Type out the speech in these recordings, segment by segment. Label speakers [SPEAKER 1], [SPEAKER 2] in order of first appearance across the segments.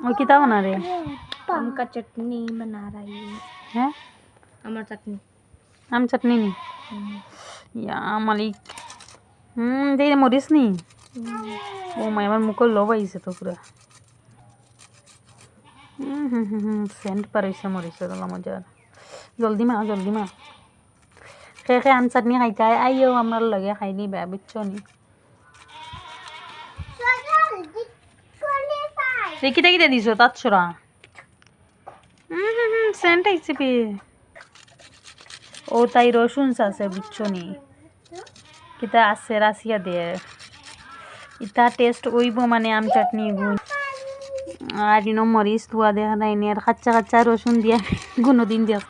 [SPEAKER 1] वो कितना बना रहे
[SPEAKER 2] आम का चटनी बना रही
[SPEAKER 1] हैं?
[SPEAKER 2] आम चटनी
[SPEAKER 1] आम चटनी नहीं या मालिक दे मरीज नहीं ओ मैं मुको लो भाई से तो पूरा सेंट पर ऐसे मरीज तो मजा जल्दी में खे आम चटनी खाइता है आइयो हमार लगे खाई दी बे बुझो नी কিটা কিটা দিছো তাত ছড়া সেন্ট আইছে পে ও তাই রসুন আছে বুঝছো নি কিটা আছে রাশিয়া দে ইটা টেস্ট ওইব মানে আম চাটনি গুণ আর ইনো মরিচ তুয়া দেখা নাই নি আর কাঁচা রসুন দিয়া কোনোদিন দিয়া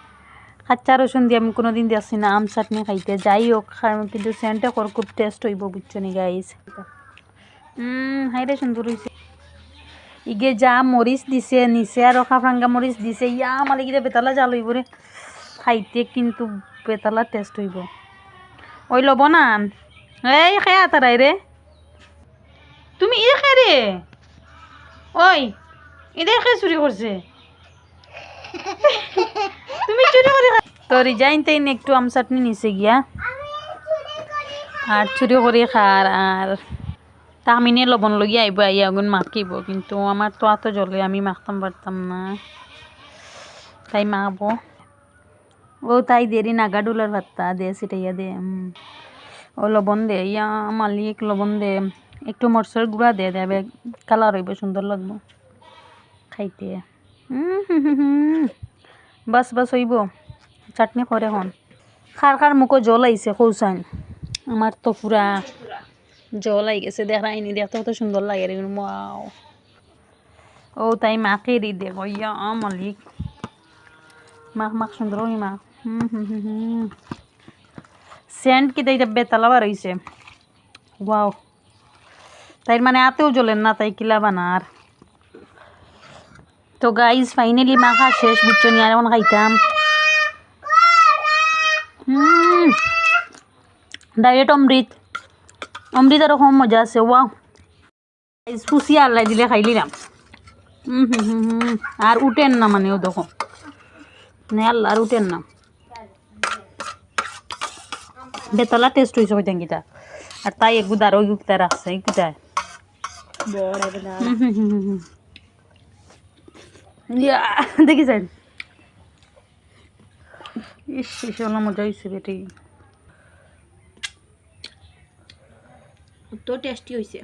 [SPEAKER 1] কাঁচা রসুন দিয়ে আমি কোনোদিন দিয়েছি না আম চাটনি খাইতে যাই হোক কিন্তু সেন্টটা কর খুব টেস্ট হইব বুঝছো নি গাইস হাইরে সুন্দর হয়েছে ইগে যা মরিচ দিছে নিচে আর খাফরাঙ্গা মরিচ দিছে ইয়া মালিকিরে বেতালা জাল হইব রে খাইতে কিন্তু বেতালা টেস্ট হইব ওই লব না এই খেয়া তারাই রে তুমি ই খে রে ওই এদে খে চুরি করছে তুমি চুরি করে তো রিজাইন তাই একটু আম চাটনি নিচে গিয়া আর চুরি করে খার আর তামিনে লবণ লগিয়ে আইব আই আগুন মাখিব কিন্তু আমার তো এত জলে আমি মাখতাম পারতাম না তাই মাখবো ও তাই দেরি নাগা ডুলার ভাতটা দে সেটাইয়া দে ও লবণ দে ইয়া মালিক লবণ দে একটু মরচের গুঁড়া দে দেবে কালার হইব সুন্দর লাগবো খাইতে বাস হইব চাটনি করে হন খার মুখো জল আইছে কৌসান আমার তো পুরা জল আই গেছে দেখাইনি দেখতে কত সুন্দর লাগে রে ওয়াও ও তাই মাকে দি দে ইয়া মালিক মাখ সুন্দর হই মা সেন্ট কি তাই বেতালা বার হইছে ওয়াও তাই মানে আতেও জ্বলেন না তাই কিলা বানার তো গাইজ ফাইনালি মাখা শেষ বুঝছো নি আর এখন খাইতাম ডাইরেক্ট অমৃত আর কম মজা আছে ওয়াও ফুসি আল্লাই দিলে খাইলিলাম আর উঠেন না মানে ও দেখো মানে আল্লাহ আর উঠেন না বেতলা টেস্ট হয়েছে হইতেন কিটা আর তাই এক গুদার ওই গুতা রাখছে এই কিটায় দেখিছেন ইস মজা হয়েছে বেটি
[SPEAKER 2] তো টেস্টি হয়েছে